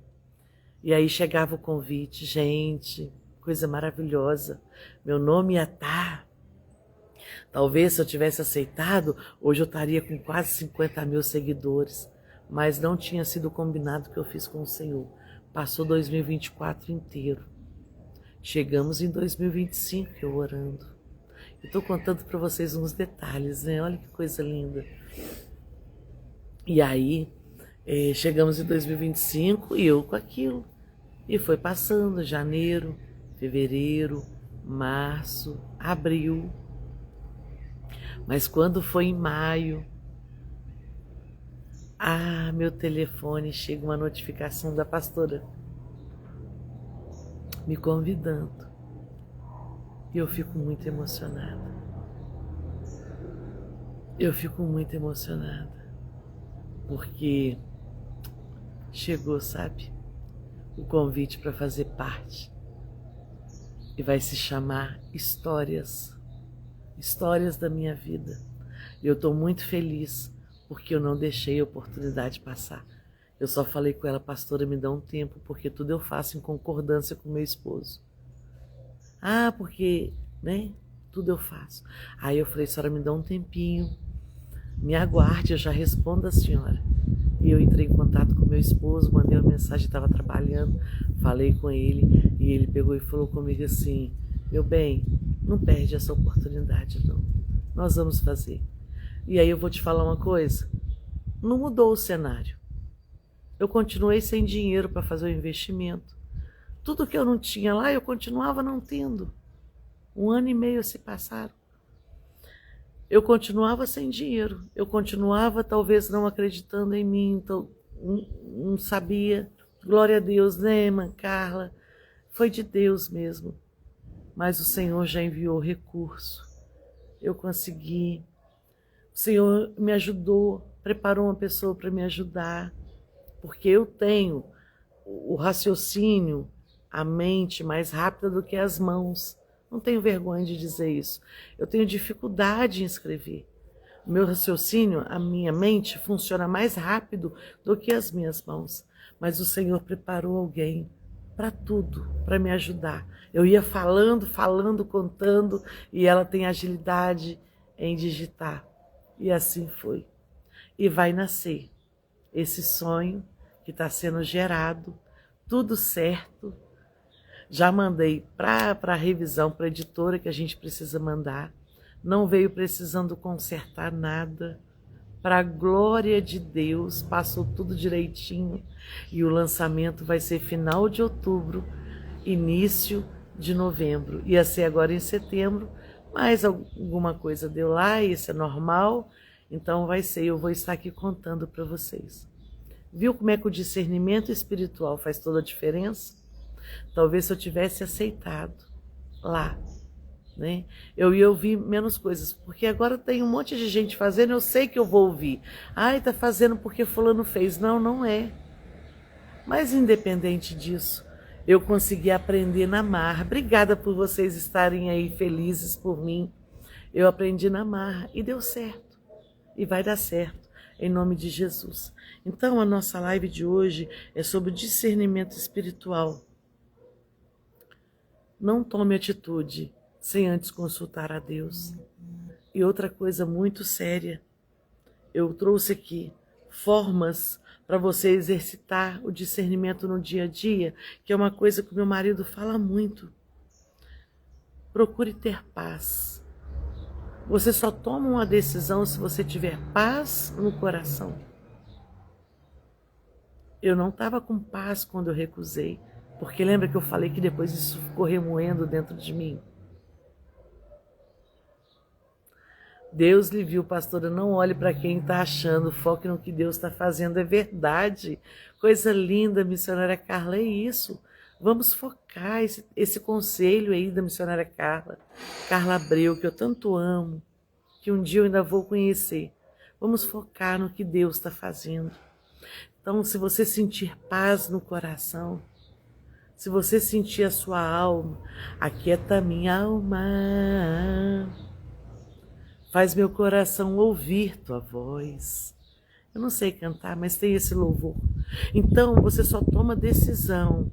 E aí chegava o convite, gente, coisa maravilhosa. Meu nome ia estar. Talvez se eu tivesse aceitado, hoje eu estaria com quase 50 mil seguidores. Mas não tinha sido combinado o que eu fiz com o Senhor. Passou 2024 inteiro. Chegamos em 2025, eu orando. Estou contando para vocês uns detalhes, né? Olha que coisa linda. E aí, chegamos em 2025 e eu com aquilo. E foi passando janeiro, fevereiro, março, abril. Mas quando foi em maio, meu telefone chega uma notificação da pastora me convidando. E eu fico muito emocionada. Eu fico muito emocionada. Porque chegou, sabe, o convite para fazer parte. E vai se chamar Histórias. Histórias da minha vida. E eu estou muito feliz porque eu não deixei a oportunidade passar. Eu só falei com ela, pastora, me dá um tempo, porque tudo eu faço em concordância com meu esposo. Porque, né, tudo eu faço. Aí eu falei, senhora, me dá um tempinho, me aguarde, eu já respondo a senhora. E eu entrei em contato com meu esposo, mandei uma mensagem, estava trabalhando, falei com ele, e ele pegou e falou comigo assim, meu bem, não perde essa oportunidade não, nós vamos fazer. E aí eu vou te falar uma coisa, não mudou o cenário. Eu continuei sem dinheiro para fazer o investimento. Tudo que eu não tinha lá, eu continuava não tendo. 1 ano e meio se passaram. Eu continuava sem dinheiro. Eu continuava talvez não acreditando em mim. Então, não sabia. Glória a Deus, né, irmã Carla? Foi de Deus mesmo. Mas o Senhor já enviou recurso. Eu consegui. O Senhor me ajudou, preparou uma pessoa para me ajudar. Porque eu tenho o raciocínio, a mente mais rápida do que as mãos. Não tenho vergonha de dizer isso. Eu tenho dificuldade em escrever. O meu raciocínio, a minha mente, funciona mais rápido do que as minhas mãos. Mas o Senhor preparou alguém para tudo, para me ajudar. Eu ia falando, contando, e ela tem agilidade em digitar. E assim foi. E vai nascer esse sonho que está sendo gerado, tudo certo. Já mandei para a revisão, para a editora que a gente precisa mandar. Não veio precisando consertar nada. Para a glória de Deus, passou tudo direitinho. E o lançamento vai ser final de outubro, início de novembro. Ia ser agora em setembro, mas alguma coisa deu lá, isso é normal. Então vai ser, eu vou estar aqui contando para vocês. Viu como é que o discernimento espiritual faz toda a diferença? Talvez se eu tivesse aceitado lá, né? Eu ia ouvir menos coisas, porque agora tem um monte de gente fazendo, eu sei que eu vou ouvir. Ai, tá fazendo porque fulano fez. Não, não é. Mas independente disso, eu consegui aprender na marra. Obrigada por vocês estarem aí felizes por mim. Eu aprendi na marra e deu certo. E vai dar certo, em nome de Jesus. Então, a nossa live de hoje é sobre discernimento espiritual. Não tome atitude sem antes consultar a Deus. E outra coisa muito séria, eu trouxe aqui formas para você exercitar o discernimento no dia a dia, que é uma coisa que meu marido fala muito. Procure ter paz. Você só toma uma decisão se você tiver paz no coração. Eu não estava com paz quando eu recusei, porque lembra que eu falei que depois isso ficou remoendo dentro de mim? Deus lhe viu, pastora, não olhe para quem está achando, foque no que Deus está fazendo, é verdade. Coisa linda, missionária Carla, é isso. Vamos focar esse conselho aí da missionária Carla Abreu, que eu tanto amo, que um dia eu ainda vou conhecer. Vamos focar no que Deus está fazendo. Então, se você sentir paz no coração, se você sentir a sua alma, aquieta minha alma, faz meu coração ouvir tua voz. Eu não sei cantar, mas tem esse louvor. Então, você só toma decisão,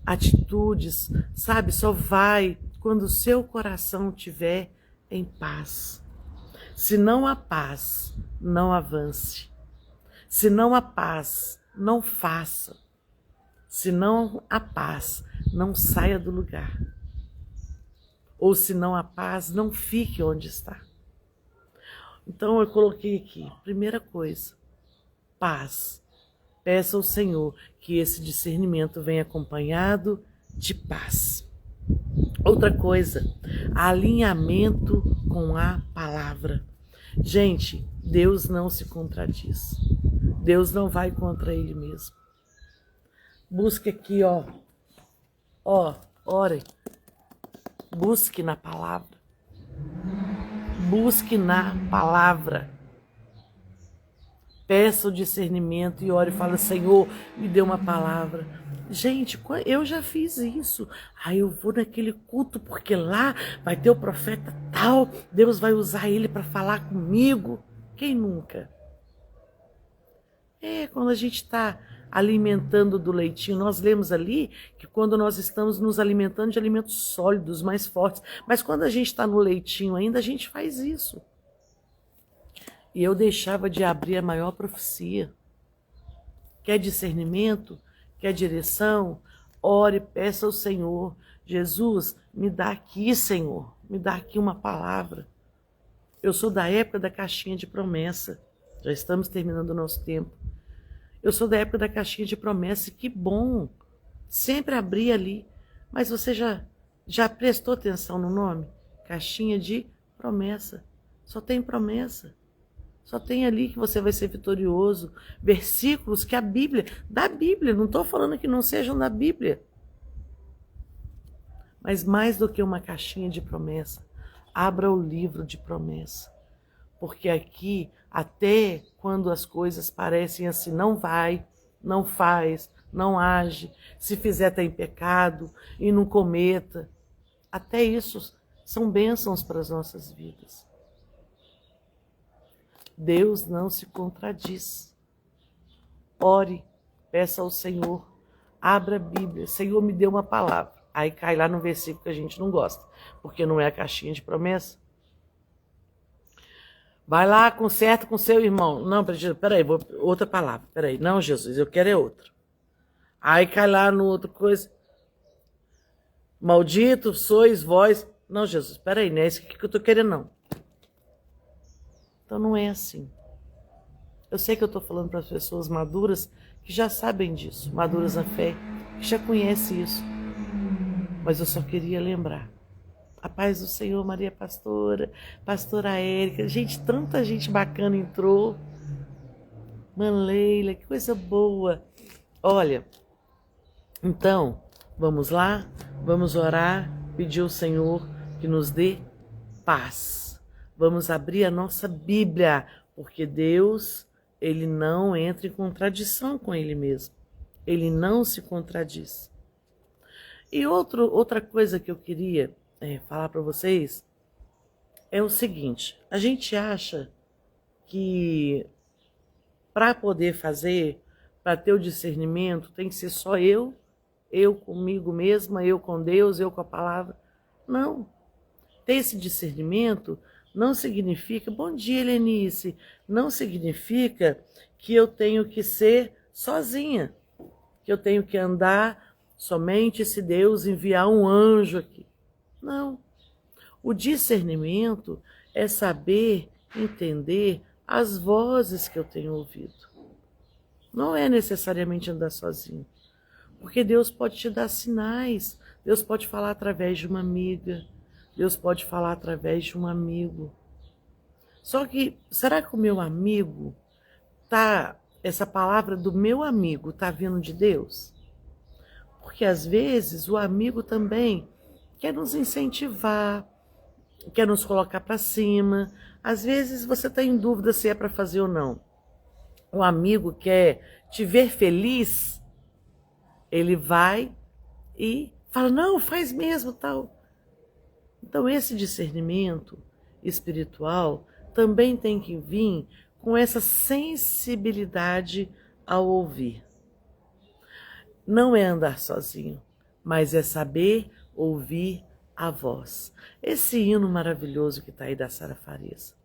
atitudes, sabe? Só vai quando o seu coração estiver em paz. Se não há paz, não avance. Se não há paz, não faça. Se não há paz, não saia do lugar. Ou se não há paz, não fique onde está. Então eu coloquei aqui, primeira coisa, paz. Peça ao Senhor que esse discernimento venha acompanhado de paz. Outra coisa, alinhamento com a palavra. Gente, Deus não se contradiz. Deus não vai contra Ele mesmo. Busque aqui, ore. Busque na palavra. Busque na palavra. Peça o discernimento e ore e fala, Senhor, me dê uma palavra. Gente, eu já fiz isso. Eu vou naquele culto porque lá vai ter o profeta tal, Deus vai usar ele para falar comigo. Quem nunca? Quando a gente está alimentando do leitinho, nós lemos ali que quando nós estamos nos alimentando de alimentos sólidos, mais fortes, mas quando a gente está no leitinho ainda, a gente faz isso. E eu deixava de abrir a maior profecia. Quer discernimento? Quer direção? Ore, peça ao Senhor. Jesus, me dá aqui, Senhor. Me dá aqui uma palavra. Eu sou da época da caixinha de promessa. Já estamos terminando o nosso tempo. Eu sou da época da caixinha de promessa. Que bom. Sempre abri ali. Mas você já prestou atenção no nome? Caixinha de promessa. Só tem promessa. Só tem ali que você vai ser vitorioso. Versículos que da Bíblia, não estou falando que não sejam da Bíblia. Mas mais do que uma caixinha de promessa, abra o livro de promessa. Porque aqui, até quando as coisas parecem assim, não vai, não faz, não age, se fizer está em pecado e não cometa. Até isso são bênçãos para as nossas vidas. Deus não se contradiz. Ore, peça ao Senhor, abra a Bíblia. Senhor, me dê uma palavra. Aí cai lá no versículo que a gente não gosta, porque não é a caixinha de promessa. Vai lá, conserta com seu irmão. Não, peraí, outra palavra. Peraí, não, Jesus, eu quero é outra. Aí cai lá no outro coisa. Maldito sois vós. Não, Jesus, peraí, não é isso que eu tô querendo, não. Então não é assim. Eu sei que eu estou falando para as pessoas maduras que já sabem disso, maduras na fé, que já conhecem isso. Mas eu só queria lembrar. A paz do Senhor, Maria Pastora, Pastora Érica, gente, tanta gente bacana entrou. Manleila, que coisa boa. Olha, então, vamos lá, vamos orar, pedir ao Senhor que nos dê paz. Vamos abrir a nossa Bíblia, porque Deus, Ele não entra em contradição com Ele mesmo. Ele não se contradiz. E outra coisa que eu queria falar para vocês é o seguinte: a gente acha que para poder fazer, para ter o discernimento, tem que ser só eu comigo mesma, eu com Deus, eu com a palavra. Não. Ter esse discernimento não significa, bom dia, Helenice, não significa que eu tenho que ser sozinha, que eu tenho que andar somente se Deus enviar um anjo aqui. Não. O discernimento é saber entender as vozes que eu tenho ouvido. Não é necessariamente andar sozinho, porque Deus pode te dar sinais, Deus pode falar através de uma amiga, Deus pode falar através de um amigo. Só que, será que o meu amigo essa palavra do meu amigo está vindo de Deus? Porque às vezes o amigo também quer nos incentivar, quer nos colocar para cima. Às vezes você está em dúvida se é para fazer ou não. O amigo quer te ver feliz, ele vai e fala, não, faz mesmo, tal. Então esse discernimento espiritual também tem que vir com essa sensibilidade ao ouvir. Não é andar sozinho, mas é saber ouvir a voz. Esse hino maravilhoso que está aí da Sara Farias.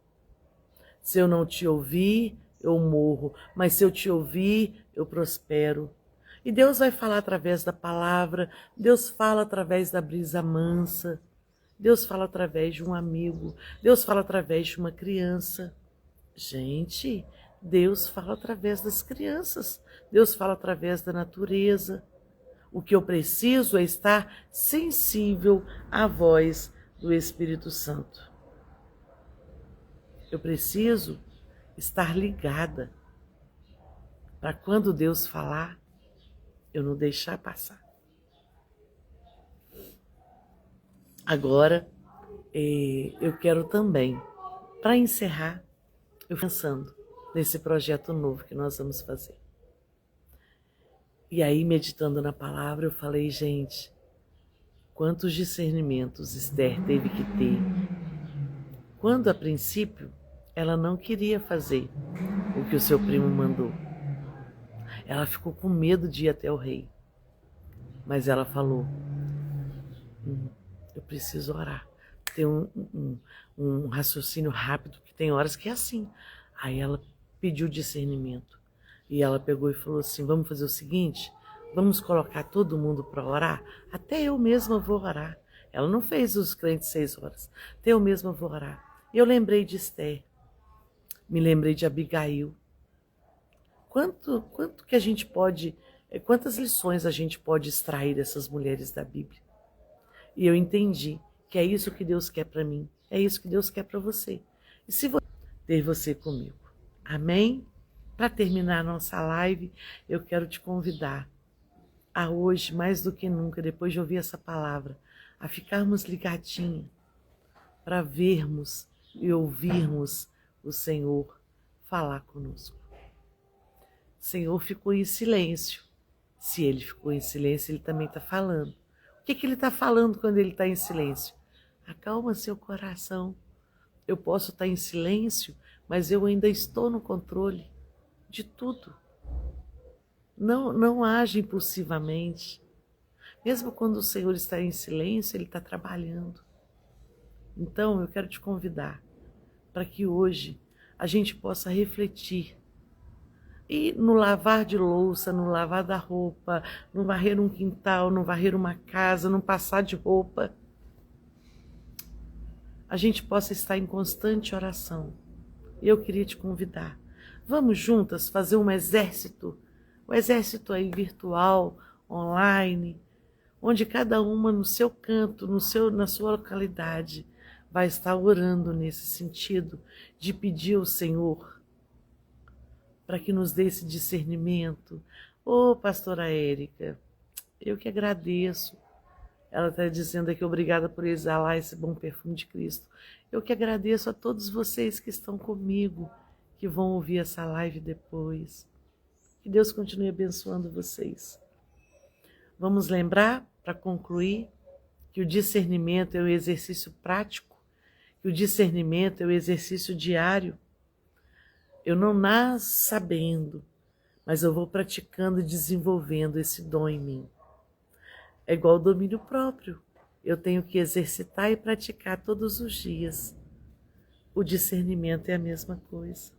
Se eu não te ouvir, eu morro, mas se eu te ouvir, eu prospero. E Deus vai falar através da palavra, Deus fala através da brisa mansa, Deus fala através de um amigo, Deus fala através de uma criança. Gente, Deus fala através das crianças, Deus fala através da natureza. O que eu preciso é estar sensível à voz do Espírito Santo. Eu preciso estar ligada para quando Deus falar, eu não deixar passar. Agora, eu quero também, para encerrar, eu pensando nesse projeto novo que nós vamos fazer. E aí, meditando na palavra, eu falei, gente, quantos discernimentos Esther teve que ter. Quando, a princípio, ela não queria fazer o que o seu primo mandou. Ela ficou com medo de ir até o rei. Mas ela falou, eu preciso orar. Tem um raciocínio rápido, que tem horas que é assim. Aí ela pediu discernimento. E ela pegou e falou assim, vamos fazer o seguinte, vamos colocar todo mundo para orar? Até eu mesma vou orar. Ela não fez os crentes 6 horas. Até eu mesma vou orar. E eu lembrei de Esther. Me lembrei de Abigail. Quanto que a gente pode, quantas lições a gente pode extrair dessas mulheres da Bíblia? E eu entendi que é isso que Deus quer para mim, é isso que Deus quer para você. E se você ter você comigo, amém? Para terminar a nossa live, eu quero te convidar a hoje, mais do que nunca, depois de ouvir essa palavra, a ficarmos ligadinhos para vermos e ouvirmos o Senhor falar conosco. O Senhor ficou em silêncio. Se Ele ficou em silêncio, Ele também está falando. O que Ele está falando quando Ele está em silêncio? Acalma seu coração. Eu posso estar em silêncio, mas eu ainda estou no controle de tudo. Não age impulsivamente. Mesmo quando o Senhor está em silêncio, Ele está trabalhando. Então, eu quero te convidar para que hoje a gente possa refletir. E no lavar de louça, no lavar da roupa, no varrer um quintal, no varrer uma casa, no passar de roupa, a gente possa estar em constante oração. Eu queria te convidar. Vamos juntas fazer um exército aí virtual, online, onde cada uma no seu canto, na sua localidade, vai estar orando nesse sentido de pedir ao Senhor para que nos dê esse discernimento. Ô, pastora Érica, eu que agradeço. Ela está dizendo aqui, obrigada por exalar esse bom perfume de Cristo. Eu que agradeço a todos vocês que estão comigo, que vão ouvir essa live depois. Que Deus continue abençoando vocês. Vamos lembrar, para concluir, que o discernimento é um exercício prático, que o discernimento é um exercício diário. Eu não nasço sabendo, mas eu vou praticando e desenvolvendo esse dom em mim. É igual ao domínio próprio. Eu tenho que exercitar e praticar todos os dias. O discernimento é a mesma coisa.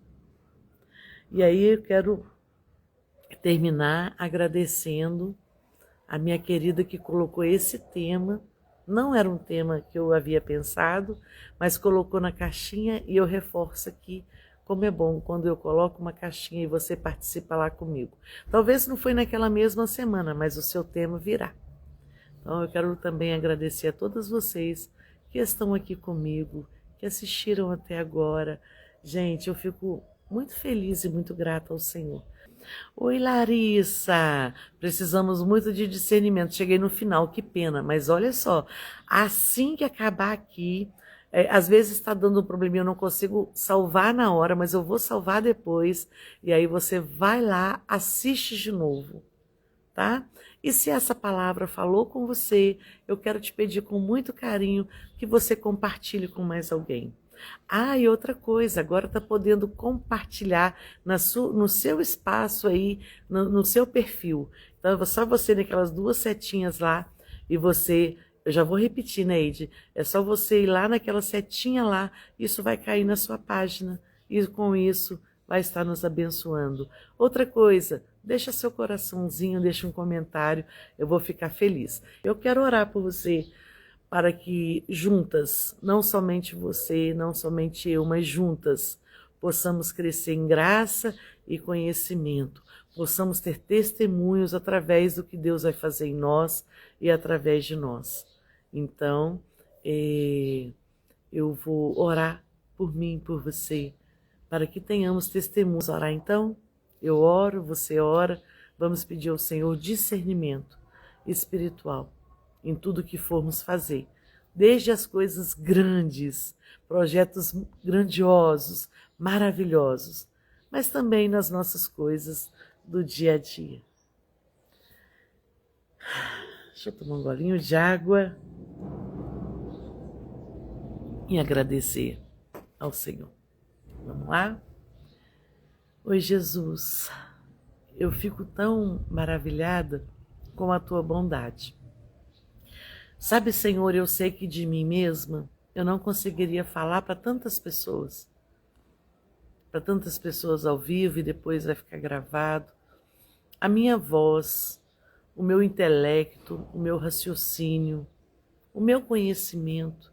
E aí eu quero terminar agradecendo a minha querida que colocou esse tema. Não era um tema que eu havia pensado, mas colocou na caixinha e eu reforço aqui como é bom quando eu coloco uma caixinha e você participa lá comigo. Talvez não foi naquela mesma semana, mas o seu tema virá. Então eu quero também agradecer a todas vocês que estão aqui comigo, que assistiram até agora. Gente, eu fico muito feliz e muito grata ao Senhor. Oi, Larissa, precisamos muito de discernimento. Cheguei no final, que pena, mas olha só, assim que acabar aqui, às vezes está dando um probleminha, eu não consigo salvar na hora, mas eu vou salvar depois, e aí você vai lá, assiste de novo, tá? E se essa palavra falou com você, eu quero te pedir com muito carinho que você compartilhe com mais alguém. Ah, e outra coisa, agora está podendo compartilhar no seu espaço aí, no seu perfil. Então, é só você naquelas duas setinhas lá e você, eu já vou repetir, né, Eide? É só você ir lá naquela setinha lá, isso vai cair na sua página e com isso vai estar nos abençoando. Outra coisa, deixa seu coraçãozinho, deixa um comentário, eu vou ficar feliz. Eu quero orar por você, para que juntas, não somente você, não somente eu, mas juntas, possamos crescer em graça e conhecimento, possamos ter testemunhos através do que Deus vai fazer em nós e através de nós. Então, eu vou orar por mim, por você, para que tenhamos testemunhos. Orar então? Eu oro, você ora, vamos pedir ao Senhor discernimento espiritual em tudo que formos fazer, desde as coisas grandes, projetos grandiosos, maravilhosos, mas também nas nossas coisas do dia a dia. Deixa eu tomar um golinho de água e agradecer ao Senhor. Vamos lá? Oi, Jesus, eu fico tão maravilhada com a tua bondade. Sabe, Senhor, eu sei que de mim mesma eu não conseguiria falar para tantas pessoas ao vivo e depois vai ficar gravado. A minha voz, o meu intelecto, o meu raciocínio, o meu conhecimento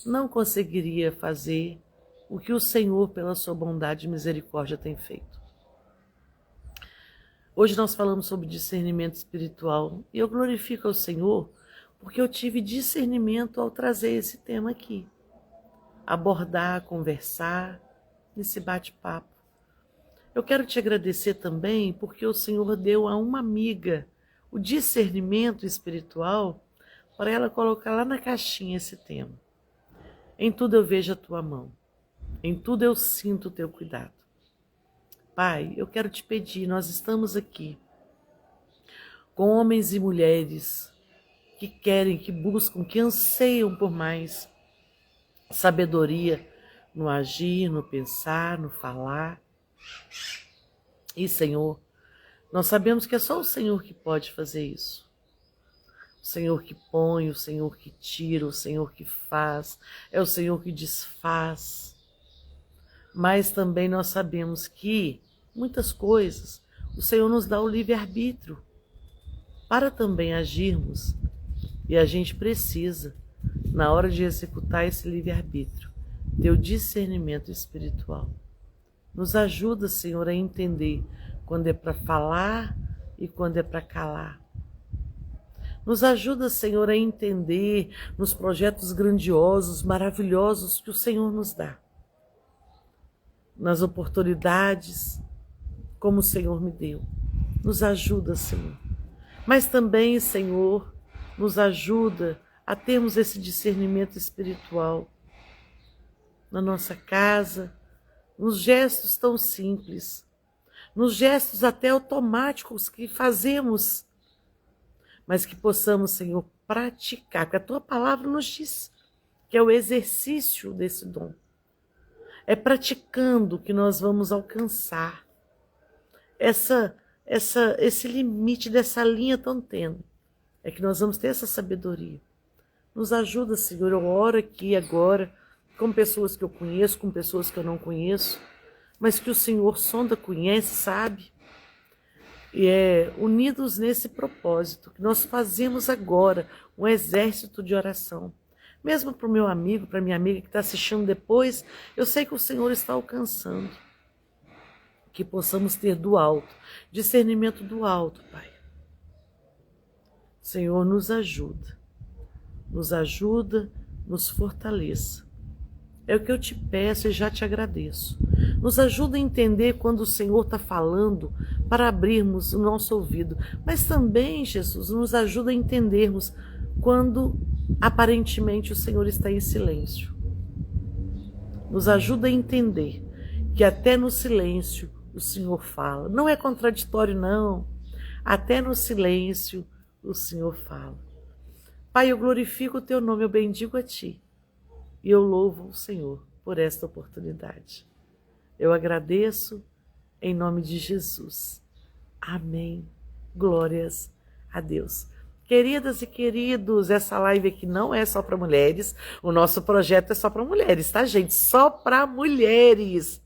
não conseguiria fazer o que o Senhor, pela sua bondade e misericórdia, tem feito. Hoje nós falamos sobre discernimento espiritual e eu glorifico ao Senhor porque eu tive discernimento ao trazer esse tema aqui. Abordar, conversar, nesse bate-papo. Eu quero te agradecer também porque o Senhor deu a uma amiga o discernimento espiritual para ela colocar lá na caixinha esse tema. Em tudo eu vejo a tua mão. Em tudo eu sinto o teu cuidado. Pai, eu quero te pedir, nós estamos aqui com homens e mulheres que querem, que buscam, que anseiam por mais sabedoria no agir, no pensar, no falar. E, Senhor, nós sabemos que é só o Senhor que pode fazer isso. O Senhor que põe, o Senhor que tira, o Senhor que faz, é o Senhor que desfaz. mas também nós sabemos que muitas coisas o Senhor nos dá o livre-arbítrio para também agirmos. E a gente precisa, na hora de executar esse livre-arbítrio, ter o discernimento espiritual. Nos ajuda, Senhor, a entender quando é para falar e quando é para calar. Nos ajuda, Senhor, a entender nos projetos grandiosos, maravilhosos que o Senhor nos dá. Nas oportunidades, como o Senhor me deu. Nos ajuda, Senhor. Mas também, Senhor, nos ajuda a termos esse discernimento espiritual na nossa casa, nos gestos tão simples, nos gestos até automáticos que fazemos, mas que possamos, Senhor, praticar, porque a Tua palavra nos diz que é o exercício desse dom. É praticando que nós vamos alcançar esse limite dessa linha tão tênue. É que nós vamos ter essa sabedoria. Nos ajuda, Senhor, eu oro aqui agora, com pessoas que eu conheço, com pessoas que eu não conheço, mas que o Senhor sonda, conhece, sabe? E unidos nesse propósito, que nós fazemos agora um exército de oração. Mesmo para o meu amigo, para a minha amiga que está assistindo depois, eu sei que o Senhor está alcançando. Que possamos ter do alto, discernimento do alto, Pai. Senhor, nos ajuda, nos fortaleça. É o que eu te peço e já te agradeço. Nos ajuda a entender quando o Senhor está falando para abrirmos o nosso ouvido. Mas também, Jesus, nos ajuda a entendermos quando aparentemente o Senhor está em silêncio. Nos ajuda a entender que até no silêncio o Senhor fala. Não é contraditório, não. Até no silêncio o Senhor fala. Pai, eu glorifico o Teu nome, eu bendigo a Ti. E eu louvo o Senhor por esta oportunidade. Eu agradeço em nome de Jesus. Amém. Glórias a Deus. Queridas e queridos, essa live aqui não é só para mulheres. O nosso projeto é só para mulheres, tá, gente? Só para mulheres.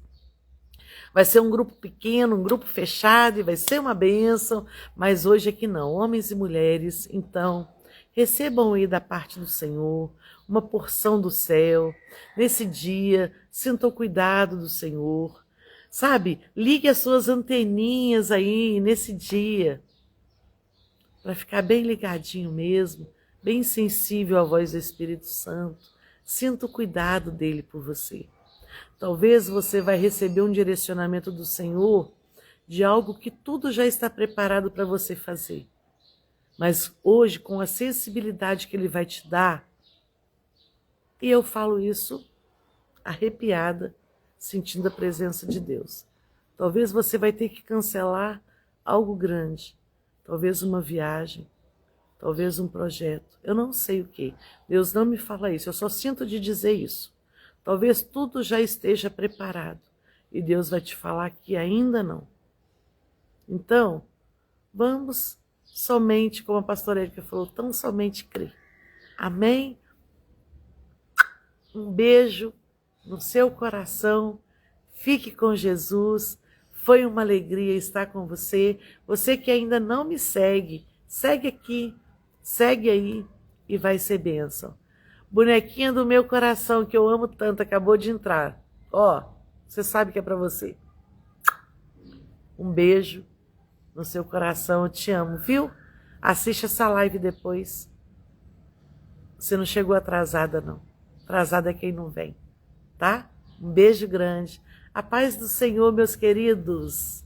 Vai ser um grupo pequeno, um grupo fechado e vai ser uma bênção. Mas hoje aqui não, homens e mulheres. Então, recebam aí da parte do Senhor uma porção do céu. Nesse dia, sintam o cuidado do Senhor. Sabe, ligue as suas anteninhas aí nesse dia, para ficar bem ligadinho mesmo, bem sensível à voz do Espírito Santo. Sinta o cuidado dele por você. Talvez você vai receber um direcionamento do Senhor de algo que tudo já está preparado para você fazer. Mas hoje, com a sensibilidade que ele vai te dar, e eu falo isso arrepiada, sentindo a presença de Deus. Talvez você vai ter que cancelar algo grande, talvez uma viagem, talvez um projeto, eu não sei o que. Deus não me fala isso, eu só sinto de dizer isso. Talvez tudo já esteja preparado e Deus vai te falar que ainda não. Então, vamos somente, como a pastora Érica falou, tão somente crer. Amém? Um beijo no seu coração. Fique com Jesus. Foi uma alegria estar com você. Você que ainda não me segue, segue aqui, segue aí e vai ser bênção. Bonequinha do meu coração, que eu amo tanto, acabou de entrar. Ó, você sabe que é para você. Um beijo no seu coração, eu te amo, viu? Assiste essa live depois. Você não chegou atrasada, não. Atrasada é quem não vem, tá? Um beijo grande. A paz do Senhor, meus queridos.